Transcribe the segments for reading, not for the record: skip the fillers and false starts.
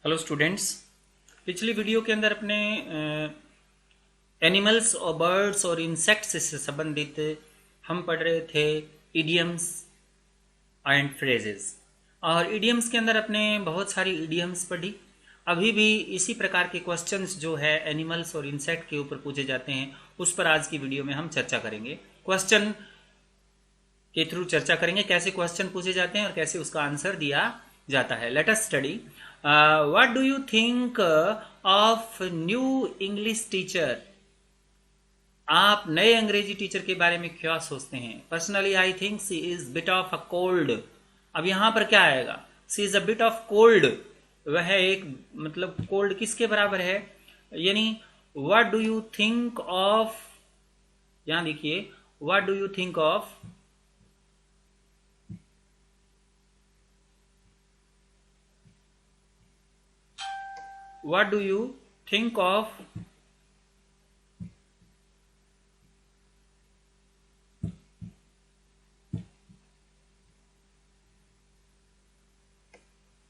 Hello students. पिछली video के अंदर अपने एनिमल्स और बर्ड्स और इंसेक्ट्स से संबंधित हम पढ़ रहे थे इडियम्स एंड फ्रेजेस। और इडियम्स के अंदर अपने बहुत सारी इडियम्स पढ़ी। अभी भी इसी प्रकार के क्वेश्चंस जो है एनिमल्स और इंसेक्ट के ऊपर पूछे जाते हैं, उस पर आज की वीडियो में हम चर्चा करेंगे। क्वेश्चन के थ्रू चर्चा करेंगे कैसे क्वेश्चन पूछे जाते हैं और कैसे उसका आंसर दिया जाता है। Let us study. What do you think of new English teacher? आप नए अंग्रेजी टीचर के बारे में क्या सोचते हैं? Personally I think she is bit of a cold. अब यहां पर क्या आएगा? She is a bit of cold. वह एक मतलब कोल्ड किसके बराबर है? यानी what do you think of, यहां देखिए, what do you think of what do you think of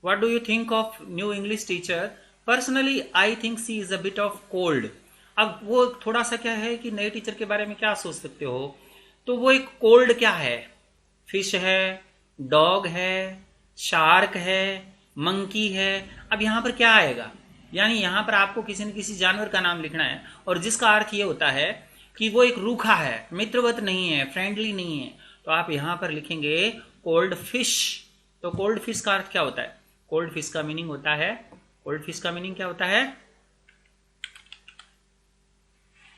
what do you think of new English teacher? Personally I think she is a bit of cold। अब वो थोड़ा सा क्या है कि नए टीचर के बारे में क्या सोच सकते हो, तो वो एक कोल्ड क्या है? फिश है, डॉग है, शार्क है, मंकी है। अब यहां पर क्या आएगा? यानी यहां पर आपको किसी न किसी जानवर का नाम लिखना है और जिसका अर्थ ये होता है कि वो एक रूखा है, मित्रवत नहीं है, फ्रेंडली नहीं है। तो आप यहां पर लिखेंगे कोल्ड फिश। तो कोल्ड फिश का अर्थ क्या होता है? कोल्ड फिश का मीनिंग होता है, कोल्ड फिश का मीनिंग क्या होता है?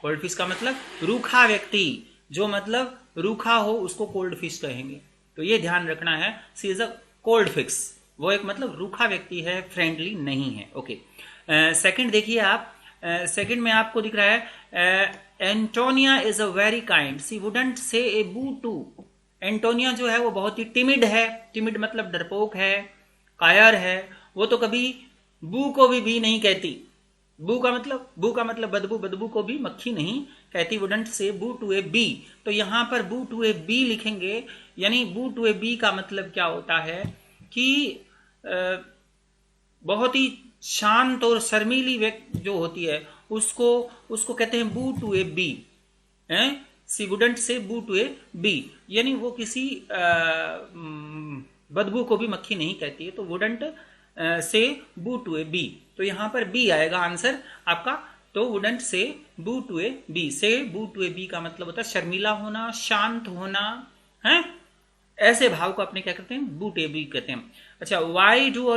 कोल्ड फिश का मतलब रूखा व्यक्ति, जो मतलब रूखा हो उसको कोल्ड फिश कहेंगे। तो ये ध्यान रखना है, सी इज अ कोल्ड फिश। वो एक मतलब रूखा व्यक्ति है, फ्रेंडली नहीं है। ओके। सेकंड देखिए आप, सेकंड में आपको दिख रहा है Antonia is a very kind, she wouldn't say a बू टू। एंटोनिया जो है वो बहुत ही टिमिड है। टिमिड मतलब डरपोक है, कायर है। वो तो कभी बू को भी नहीं कहती। बू का मतलब बदबू, बदबू को भी मक्खी नहीं कहती। Wouldn't say boo to a B. तो यहां पर बू टू ए बी लिखेंगे। यानी बू टू ए बी का मतलब क्या होता है कि बहुत ही शांत और शर्मीली व्यक्ति जो होती है उसको उसको कहते हैं boo to a bee. She wouldn't say boo to a B, यानी वो किसी बदबू को भी मक्खी नहीं कहती है। तो wouldn't say boo to a B, तो यहां पर बी आएगा आंसर आपका। तो wouldn't say boo to a B, से बू टू ए बी का मतलब होता है शर्मीला होना, शांत होना है। ऐसे भाव को अपने क्या कहते हैं? बू टू ए बी कहते हैं। अच्छा, why do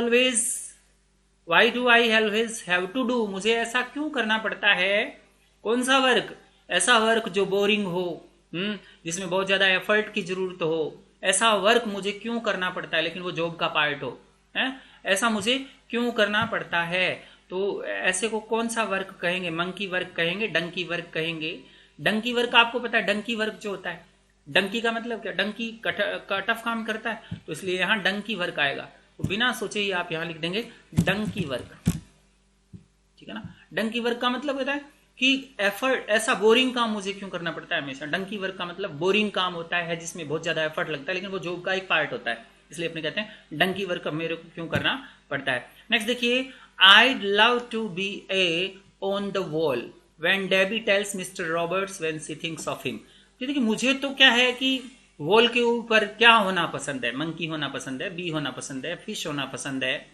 I always have to do? मुझे ऐसा क्यों करना पड़ता है? कौन सा वर्क? ऐसा वर्क जो बोरिंग हो, जिसमें बहुत ज्यादा एफर्ट की जरूरत हो। ऐसा वर्क मुझे क्यों करना पड़ता है, लेकिन वो जॉब का पार्ट हो, है? ऐसा मुझे क्यों करना पड़ता है? तो ऐसे को कौन सा वर्क कहेंगे? मंकी वर्क कहेंगे, डंकी वर्क कहेंगे। डंकी वर्क आपको पता है, डंकी वर्क जो होता है, डंकी का मतलब क्या? डंकी टफ काम करता है, तो इसलिए यहां डंकी वर्क आएगा। तो बिना सोचे ही आप यहां लिख देंगे डंकी वर्क। ठीक है ना? डंकी वर्क का मतलब होता है कि एफर्ट, ऐसा बोरिंग काम मुझे क्यों करना पड़ता है हमेशा। डंकी वर्क का मतलब बोरिंग काम होता है जिसमें बहुत ज्यादा एफर्ट लगता है, लेकिन वो जॉब का एक पार्ट होता है, इसलिए अपने कहते हैं डंकी वर्क मेरे को क्यों करना पड़ता है। नेक्स्ट देखिए, I'd love to be a on the wall when Debbie tells Mr Roberts when she thinks of him. देखिए, मुझे तो क्या है कि वॉल के ऊपर क्या होना पसंद है? मंकी होना पसंद है, बी होना पसंद है, फिश होना पसंद है,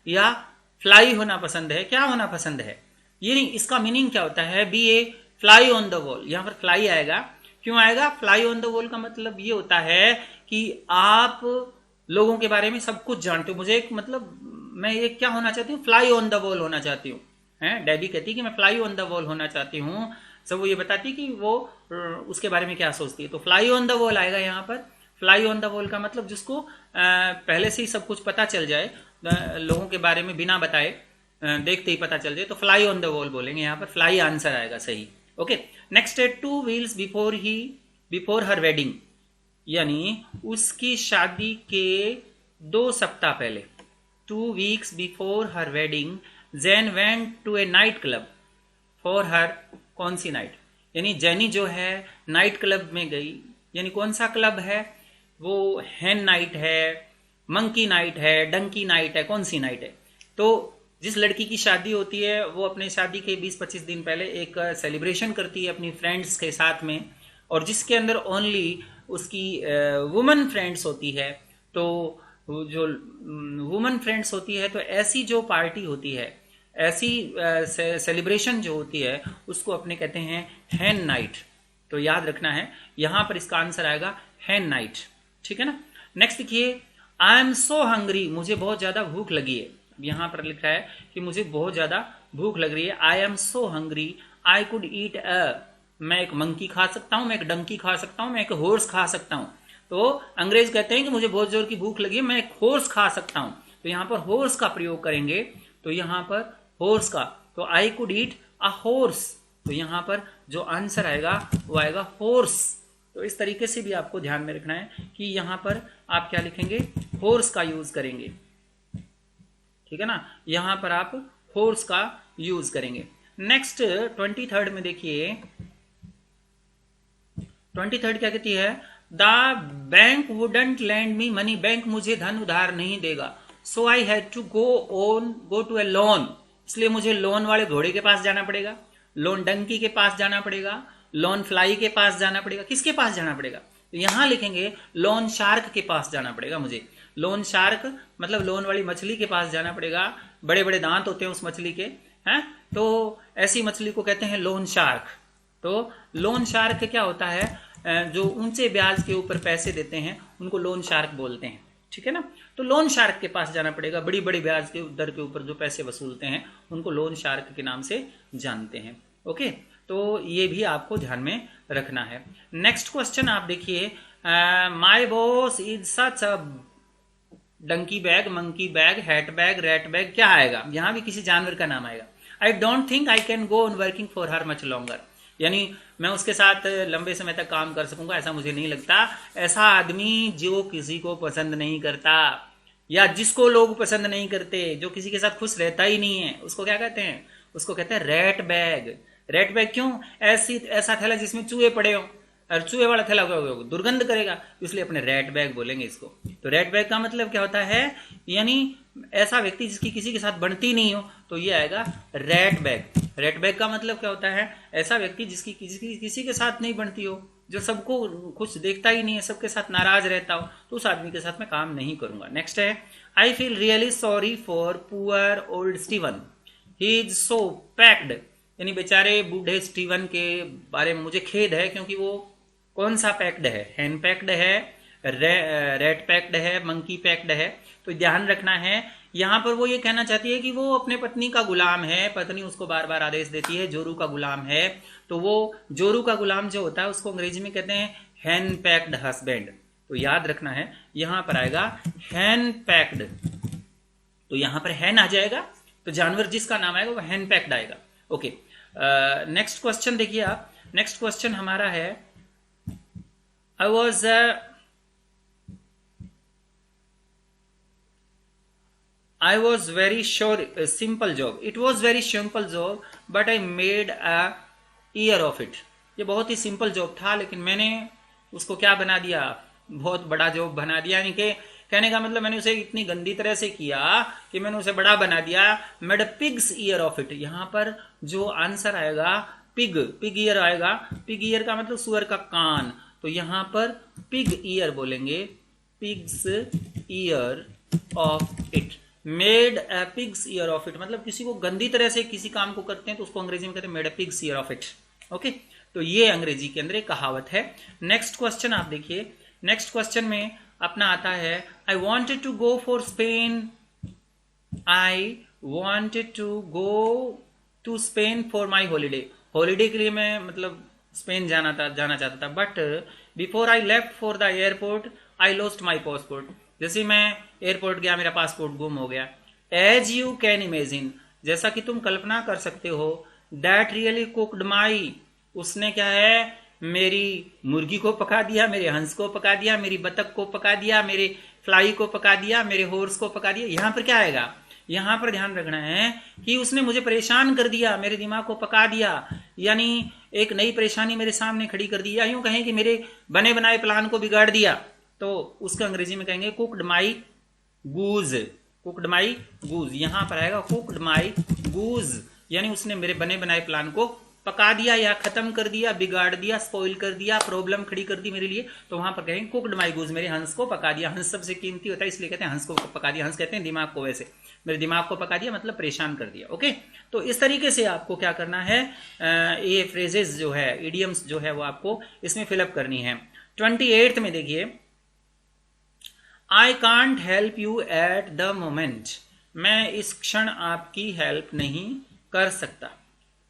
या फ्लाई होना पसंद है? क्या होना पसंद है? ये नहीं, इसका मीनिंग क्या होता है? Be a fly on the wall. यहां पर फ्लाई आएगा। क्यों आएगा? फ्लाई ऑन द वॉल का मतलब ये होता है कि आप लोगों के बारे में सब कुछ जानते हो। मुझे एक मतलब मैं ये क्या होना चाहती हूँ? फ्लाई ऑन द वॉल होना चाहती हूँ। डेबी कहती है कि मैं फ्लाई ऑन द वॉल होना चाहती हूँ। सब वो ये बताती है कि वो उसके बारे में क्या सोचती है। तो फ्लाई ऑन द वॉल आएगा यहाँ पर। फ्लाई ऑन द वॉल का मतलब जिसको पहले से ही सब कुछ पता चल जाए, लोगों के बारे में बिना बताए, देखते ही पता चल जाए, तो फ्लाई ऑन द वॉल बोलेंगे। यहाँ पर फ्लाई आंसर आएगा सही। ओके। नेक्स्ट है 2 वीक्स बिफोर हर वेडिंग, यानी उसकी शादी के 2 सप्ताह पहले। 2 weeks before her wedding Jane went to a night club for her. कौन सी नाइट? यानी जैनी जो है नाइट क्लब में गई। यानी कौन सा क्लब है वो? हैन नाइट है, मंकी नाइट है, डंकी नाइट है, कौन सी नाइट है? तो जिस लड़की की शादी होती है वो अपने शादी के 20-25 दिन पहले एक सेलिब्रेशन करती है अपनी फ्रेंड्स के साथ में, और जिसके अंदर ओनली उसकी वुमन फ्रेंड्स होती है। तो जो वुमन फ्रेंड्स होती है, तो ऐसी जो पार्टी होती है, ऐसी सेलिब्रेशन जो होती है, उसको अपने कहते हैं हैन नाइट। तो याद रखना है, यहां पर इसका आंसर आएगा हैन नाइट। ठीक है ना। नेक्स्ट देखिए, आई एम सो हंग्री, मुझे बहुत ज्यादा भूख लगी है। यहां पर लिखा है कि मुझे बहुत ज्यादा भूख लग रही है। I am so hungry, I could ईट मैं एक मंकी खा सकता हूं, मैं एक डंकी खा सकता हूं, मैं एक हॉर्स खा सकता हूं। तो अंग्रेज कहते हैं कि मुझे बहुत जोर की भूख लगी है, मैं एक हॉर्स खा सकता हूं। तो यहां पर हॉर्स का प्रयोग करेंगे। तो यहां पर हॉर्स का, तो I could eat a horse, तो यहां पर जो आंसर आएगा वो आएगा हॉर्स। तो इस तरीके से भी आपको ध्यान में रखना है कि यहां पर आप क्या लिखेंगे, हॉर्स का यूज करेंगे। ठीक है ना, यहां पर आप हॉर्स का यूज करेंगे। नेक्स्ट 23rd में देखिए, 23rd क्या कहती है, the bank wouldn't lend me money, bank मुझे धन उधार नहीं देगा। So I had to go to a loan, इसलिए मुझे लोन वाले घोड़े के पास जाना पड़ेगा, लोन डंकी के पास जाना पड़ेगा, लोन फ्लाई के पास जाना पड़ेगा। किसके पास जाना पड़ेगा, तो यहां लिखेंगे लोन शार्क के पास जाना पड़ेगा मुझे। लोन शार्क मतलब लोन वाली मछली के पास जाना पड़ेगा, बड़े बड़े दांत होते हैं उस मछली के, हैं, तो ऐसी मछली को कहते हैं लोन शार्क। तो लोन शार्क क्या होता है, जो ऊंचे ब्याज के ऊपर पैसे देते हैं उनको लोन शार्क बोलते हैं। ठीक है ना, तो लोन शार्क के पास जाना पड़ेगा, बड़ी बड़ी ब्याज के दर के ऊपर जो पैसे वसूलते हैं उनको लोन शार्क के नाम से जानते हैं। ओके, तो ये भी आपको ध्यान में रखना है। नेक्स्ट क्वेश्चन आप देखिए, my boss is such a donkey bag, monkey bag, hat bag, rat bag, क्या आएगा, यहां भी किसी जानवर का नाम आएगा। I don't think I can go on working for her much longer, यानी मैं उसके साथ लंबे समय तक काम कर सकूंगा ऐसा मुझे नहीं लगता। ऐसा आदमी जो किसी को पसंद नहीं करता, या जिसको लोग पसंद नहीं करते, जो किसी के साथ खुश रहता ही नहीं है, उसको क्या कहते हैं, उसको कहते हैं रैट बैग। रैट बैग क्यों, ऐसा थैला जिसमें चूहे पड़े हो, और चूहे वाला थैला दुर्गंध करेगा, इसलिए अपने रैट बैग बोलेंगे इसको। तो रैट बैग का मतलब क्या होता है, यानी ऐसा व्यक्ति जिसकी किसी के साथ बनती नहीं हो, तो ये आएगा रैट बैग। रैट बैग का मतलब क्या होता है, ऐसा व्यक्ति जिसकी किसी के साथ नहीं बनती हो, जो सबको कुछ देखता ही नहीं है, सबके साथ नाराज रहता हो, तो उस आदमी के साथ मैं काम नहीं करूंगा। नेक्स्ट है, I feel really sorry for poor old Steven, he is so packed, यानी बेचारे बूढ़े स्टीवन के बारे में मुझे खेद है, क्योंकि वो कौन सा पैक्ड है, हैंड पैक्ड है, रेड पैक्ड है, मंकी पैक्ड है। तो ध्यान रखना है, यहां पर वो ये कहना चाहती है कि वो अपने पत्नी का गुलाम है, पत्नी उसको बार बार आदेश देती है, जोरू का गुलाम है। तो वो जोरू का गुलाम जो होता है उसको अंग्रेजी में कहते हैं हैन पैक्ड हस्बैंड। तो याद रखना है, यहां पर आएगा हैन पैक्ड, तो यहां पर हैन आ जाएगा, तो जानवर जिसका नाम आएगा वो हैन पैक्ड आएगा। ओके, नेक्स्ट क्वेश्चन देखिए आप। नेक्स्ट क्वेश्चन हमारा है, I was very sure a simple job. It was very simple job, but I made a year of it. ये बहुत ही सिंपल जॉब था, लेकिन मैंने उसको क्या बना दिया, बहुत बड़ा जॉब बना दिया। यानी कि कहने का मतलब मैंने उसे इतनी गंदी तरह से किया कि मैंने उसे बड़ा बना दिया। Made a pigs year of it, यहां पर जो आंसर आएगा पिग ईयर आएगा। पिग ईयर का मतलब सुअर का कान, तो यहां पर पिग ईयर बोलेंगे, pigs year of it. Made a pigs year of it मतलब किसी को गंदी तरह से किसी काम को करते हैं तो उसको अंग्रेजी में कहते हैं made a pigs year of it. Okay, तो ये अंग्रेजी के अंदर एक कहावत है। नेक्स्ट क्वेश्चन आप देखिए। नेक्स्ट क्वेश्चन में अपना आता है, I wanted to go for Spain, I wanted to go to Spain for my holiday. Holiday के लिए मैं मतलब स्पेन जाना चाहता था, but before I left for the airport I lost my passport. जैसे मैं एयरपोर्ट गया मेरा पासपोर्ट गुम हो गया। एज यू कैन इमेजिन, जैसा कि तुम कल्पना कर सकते हो, दैट रियली कुक्ड माई, उसने क्या है, मेरी मुर्गी को पका दिया, मेरे हंस को पका दिया, मेरी बतख को पका दिया, मेरे फ्लाई को पका दिया, मेरे हॉर्स को पका दिया। यहां पर क्या आएगा, यहां पर ध्यान रखना है कि उसने मुझे परेशान कर दिया, मेरे दिमाग को पका दिया, यानी एक नई परेशानी मेरे सामने खड़ी कर दी, या यूं कहें कि मेरे बने बनाए प्लान को बिगाड़ दिया। तो उसको अंग्रेजी में कहेंगे कुक्ड माई गूज, कुकड माई गूज, यहां पर आएगा कुकड माई गूज, यानी उसने मेरे बने बनाए प्लान को पका दिया या खत्म कर दिया, बिगाड़ दिया, स्पॉइल कर दिया, प्रॉब्लम खड़ी कर दी मेरे लिए। तो वहां पर कहेंगे कुकड माई गूज, मेरे हंस को पका दिया। हंस सबसे कीमती होता है इसलिए कहते हैं हंस को पका दिया। हंस कहते हैं दिमाग को, वैसे मेरे दिमाग को पका दिया मतलब परेशान कर दिया। ओके, तो इस तरीके से आपको क्या करना है, ये फ्रेजेस जो है, इडियम्स जो है वो आपको इसमें फिलअप करनी है। 28 में देखिए, I can't help you at the moment, मैं इस क्षण आपकी हेल्प नहीं कर सकता।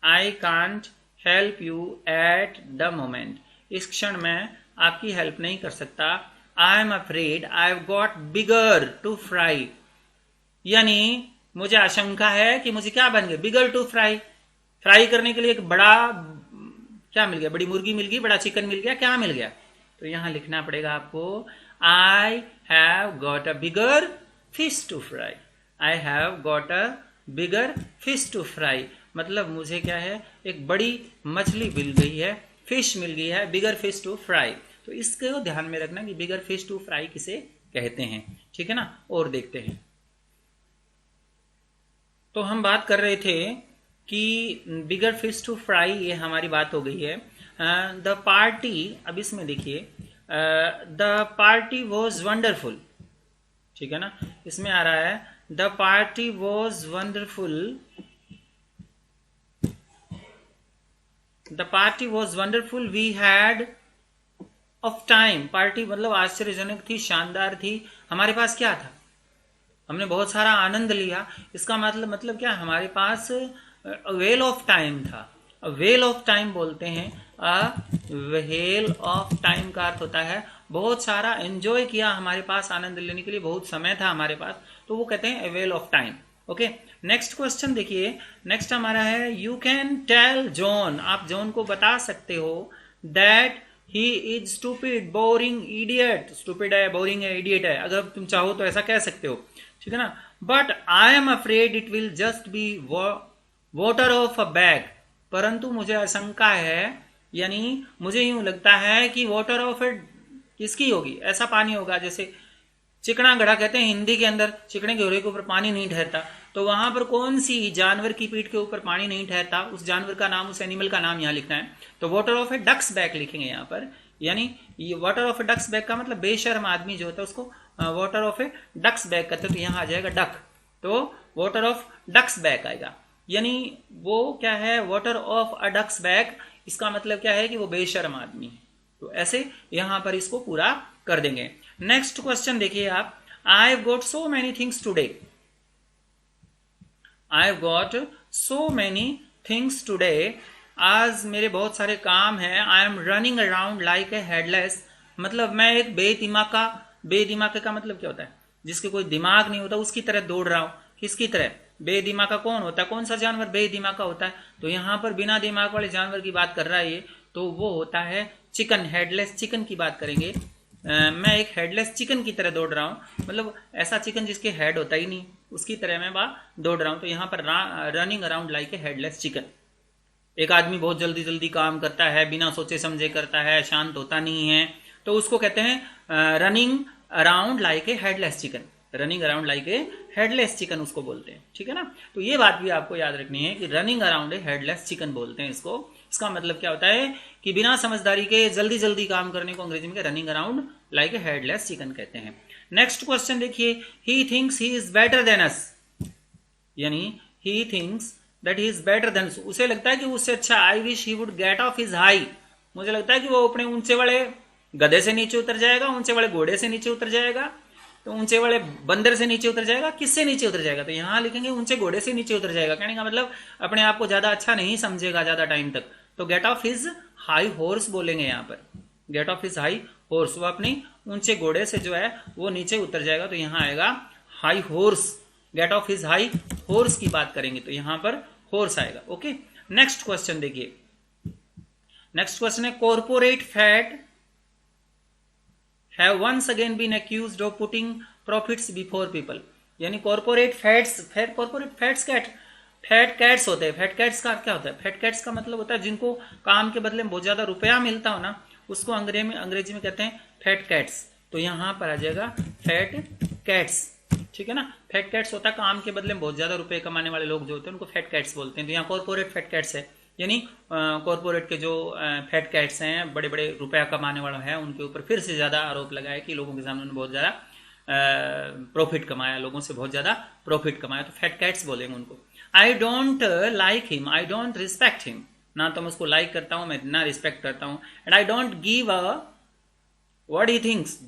I can't help you at the moment, इस क्षण मैं आपकी हेल्प नहीं कर सकता। I am afraid I have got bigger to fry, यानी मुझे आशंका है कि मुझे क्या बन गया, बिगर टू फ्राई, फ्राई करने के लिए एक बड़ा क्या मिल गया, बड़ी मुर्गी मिल गई, बड़ा चिकन मिल गया, क्या मिल गया। तो यहां लिखना पड़ेगा आपको, I have got a bigger fish to fry, I have got a bigger fish to fry, मतलब मुझे क्या है, एक बड़ी मछली मिल गई है, फिश मिल गई है, बिगर फिश टू फ्राई। तो इसको ध्यान में रखना कि बिगर फिश टू फ्राई किसे कहते हैं, ठीक है ना। और देखते हैं, तो हम बात कर रहे थे कि बिगर फिश टू फ्राई, ये हमारी बात हो गई है। द पार्टी, अब इसमें देखिए, द पार्टी वॉज वंडरफुल, ठीक है ना। इसमें आ रहा है the party was wonderful, the party was wonderful we had of time, party मतलब आश्चर्यजनक थी, शानदार थी, हमारे पास क्या था, हमने बहुत सारा आनंद लिया। इसका मतलब क्या, हमारे पास वेल ऑफ टाइम था। वेल ऑफ टाइम बोलते हैं, वेल ऑफ टाइम का अर्थ होता है बहुत सारा एंजॉय किया, हमारे पास आनंद लेने के लिए बहुत समय था हमारे पास, तो वो कहते हैं well of time. Okay, next question देखिए, नेक्स्ट हमारा है, यू कैन टेल जॉन, आप जॉन को बता सकते हो, that he is stupid boring idiot, stupid है, बोरिंग है, इडियट है, अगर तुम चाहो तो ऐसा कह सकते हो, ठीक है ना। But I am afraid it will just be water of a bag, परंतु मुझे आशंका है, यानी मुझे यूं लगता है कि वाटर ऑफ ए किसकी होगी, ऐसा पानी होगा जैसे चिकना घड़ा कहते हैं हिंदी के अंदर, चिकने के घड़े के ऊपर पानी नहीं ठहरता, तो वहां पर कौन सी जानवर की पीठ के ऊपर पानी नहीं ठहरता, उस जानवर का नाम, उस एनिमल का नाम यहाँ लिखना है। तो water of a duck's back लिखेंगे यहाँ पर, यानी ये water of a duck's back का मतलब बेशर्म आदमी जो होता है उसको water of a duck's back कहते हैं, तो यहाँ आ जाएगा डक, तो वाटर ऑफ डक्स बैक आएगा, यानी वो क्या है, water of a duck's back, इसका मतलब क्या है कि वो बेशर्म आदमी है। तो ऐसे यहां पर इसको पूरा कर देंगे। नेक्स्ट क्वेश्चन देखिए आप, आई have got so many things today, I have got so many things today, आज मेरे बहुत सारे काम हैं। I am running around like a headless, मतलब मैं एक बेदिमाग का मतलब क्या होता है, जिसके कोई दिमाग नहीं होता उसकी तरह दौड़ रहा हूं। किसकी तरह, बेदिमाग का कौन होता है, कौन सा जानवर बेदिमाग का होता है, तो यहां पर बिना दिमाग वाले जानवर की बात कर रहा है ये, तो वो होता है चिकन, हेडलेस चिकन की बात करेंगे। मैं एक हेडलेस चिकन की तरह दौड़ रहा हूं, मतलब ऐसा चिकन जिसके हेड होता ही नहीं, उसकी तरह मैं दौड़ रहा हूं। तो यहां पर running around like a headless chicken, एक आदमी बहुत जल्दी जल्दी काम करता है, बिना सोचे समझे करता है, शांत होता नहीं है, तो उसको कहते हैं running around like a headless chicken, running around like a headless chicken उसको बोलते हैं, ठीक है ना। तो ये बात भी आपको याद रखनी है कि running around a headless chicken बोलते हैं इसको। इसका मतलब क्या होता है कि बिना समझदारी के जल्दी जल्दी काम करने को अंग्रेजी में running around like a headless chicken कहते हैं। नेक्स्ट क्वेश्चन देखिए, he thinks he is better than us, यानी he thinks that he is better than, उसे लगता है कि उससे अच्छा, I wish he would get off his high, मुझे लगता है कि वो अपने ऊंचे वाले गधे से नीचे उतर जाएगा, ऊंचे वाले घोड़े से नीचे उतर जाएगा, तो ऊंचे वाले बंदर से नीचे उतर जाएगा, किससे नीचे उतर जाएगा, तो यहां लिखेंगे ऊंचे घोड़े से नीचे उतर जाएगा, कहने का मतलब अपने आप को ज्यादा अच्छा नहीं समझेगा ज्यादा टाइम तक, तो get off his high horse बोलेंगे यहाँ पर, get off his high horse, वो अपनी ऊंचे घोड़े से जो है वो नीचे उतर जाएगा, तो यहां आएगा high horse, get off his high horse की बात करेंगे तो यहां पर हॉर्स आएगा। ओके, नेक्स्ट क्वेश्चन देखिए, नेक्स्ट क्वेश्चन है, corporate fat have once again been accused of putting profits before people, यानी कॉर्पोरेट फैट्स फैट कैट्स होते हैं। फैट कैट्स का क्या होता है, फैट कैट्स का मतलब होता है जिनको काम के बदले में बहुत ज्यादा रुपया मिलता हो ना, उसको अंग्रेजी में कहते हैं फैट कैट्स, तो यहां पर आ जाएगा फैट कैट्स, ठीक है ना। फैट कैट्स होता है काम के बदले में बहुत ज्यादा रुपए कमाने वाले लोग जो होते हैं उनको फैट कैट्स बोलते हैं। तो यहाँ कॉर्पोरेट फैट कैट्स है, यानी कॉर्पोरेट के जो फैट कैट्स हैं, बड़े बड़े रुपया कमाने वाले हैं, उनके ऊपर फिर से ज्यादा आरोप लगाया कि लोगों के सामने उन्होंने बहुत ज्यादा प्रॉफिट कमाया, लोगों से बहुत ज्यादा प्रॉफिट कमाया, तो फैट कैट्स बोलेंगे उनको। I don't like him, I don't respect him, ना तो मैं उसको लाइक करता हूं, मैं ना रिस्पेक्ट करता हूं। And I don't give a what he thinks,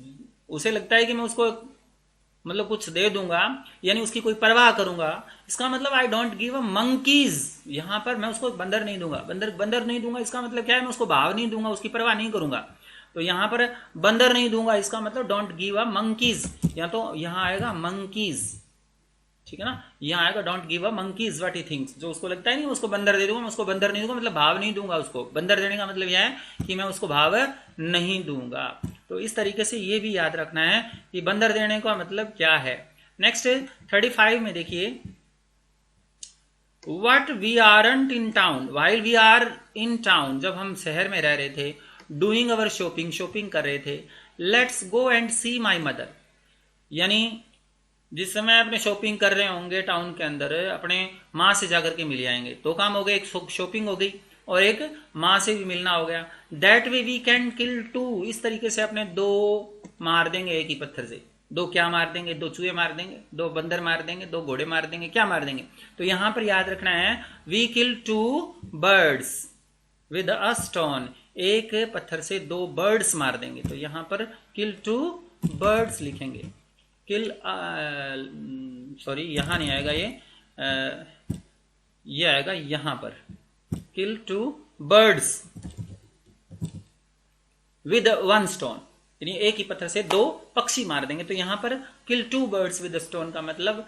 उसे लगता है कि मैं उसको मतलब कुछ दे दूंगा, यानी उसकी कोई परवाह करूंगा। इसका मतलब I don't give a monkeys, यहां पर मैं उसको बंदर नहीं दूंगा, बंदर नहीं दूंगा, इसका मतलब क्या है, मैं उसको भाव नहीं दूंगा, उसकी परवाह नहीं करूंगा। तो यहां पर बंदर नहीं दूंगा, इसका मतलब डोंट गिव अ मंकीज, या तो यहां आएगा मंकीज, ठीक है ना। यहां आएगा don't give a monkeys what he thinks, जो उसको लगता है नहीं उसको बंदर दे दूंगा, मैं उसको बंदर नहीं दूंगा, मतलब भाव नहीं दूंगा उसको। बंदर देने का मतलब यह है कि मैं उसको भाव नहीं दूंगा। तो इस तरीके से ये भी याद रखना है कि बंदर देने का मतलब क्या है। नेक्स्ट 35 में देखिए, what we aren't in town while we are in town, जब हम शहर में रह रहे थे, डूइंग अवर शॉपिंग, शॉपिंग कर रहे थे, let's go and see my mother, यानी जिस समय अपने शॉपिंग कर रहे होंगे टाउन के अंदर, अपने माँ से जाकर के मिल आएंगे। दो काम हो गए, एक शॉपिंग हो गई और एक माँ से भी मिलना हो गया। That way we can kill two, इस तरीके से अपने दो मार देंगे एक ही पत्थर से। दो क्या मार देंगे, दो चूहे मार देंगे, दो बंदर मार देंगे, दो घोड़े मार देंगे, क्या मार देंगे। तो यहां पर याद रखना है we kill two birds with a stone, एक पत्थर से दो बर्ड्स मार देंगे। तो यहां पर किल टू बर्ड्स लिखेंगे। किल सॉरी यहां नहीं आएगा ये आएगा यहां पर, kill two birds with one stone, यानी एक ही पत्थर से दो पक्षी मार देंगे। तो यहां पर kill two birds with stone का मतलब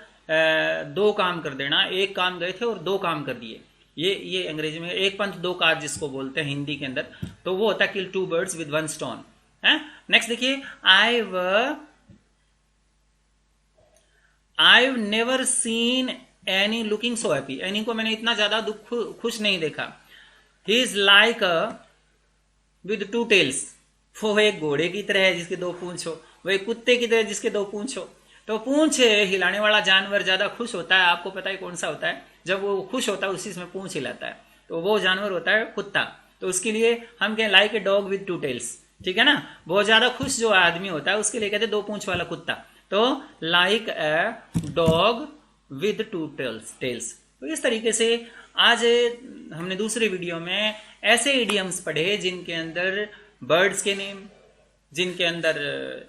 दो काम कर देना, एक काम गए थे और दो काम कर दिए। ये अंग्रेजी में एक पंथ दो काज जिसको बोलते हैं हिंदी के अंदर, तो वो होता है kill two birds with one stone है। नेक्स्ट देखिए, I never seen Annie looking so happy, Annie को मैंने इतना ज्यादा खुश नहीं देखा। He is like with two tails, वो एक घोड़े की तरह है जिसके दो पूंछ हो, वो एक कुत्ते की तरह जिसके दो पूंछ हो। तो पूंछ हिलाने वाला जानवर ज्यादा खुश होता है, आपको पता है कौन सा होता है, जब वो खुश होता है उसी में पूंछ हिलाता है, तो वो जानवर होता है कुत्ता। तो उसके लिए हम कहें like a dog with two tails, ठीक है ना। बहुत ज्यादा खुश जो आदमी होता है उसके लिए कहते हैं दो पूंछ वाला कुत्ता। तो like a dog with two tails. तो इस तरीके से आज हमने दूसरे वीडियो में ऐसे इडियम्स पढ़े जिनके अंदर बर्ड्स के नेम, जिनके अंदर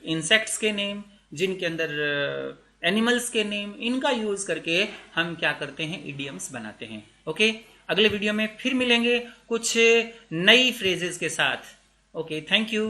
इंसेक्ट्स के नेम, जिनके अंदर एनिमल्स के नेम, इनका यूज करके हम क्या करते हैं, इडियम्स बनाते हैं। ओके, अगले वीडियो में फिर मिलेंगे कुछ नई फ्रेजेस के साथ। Okay, thank you.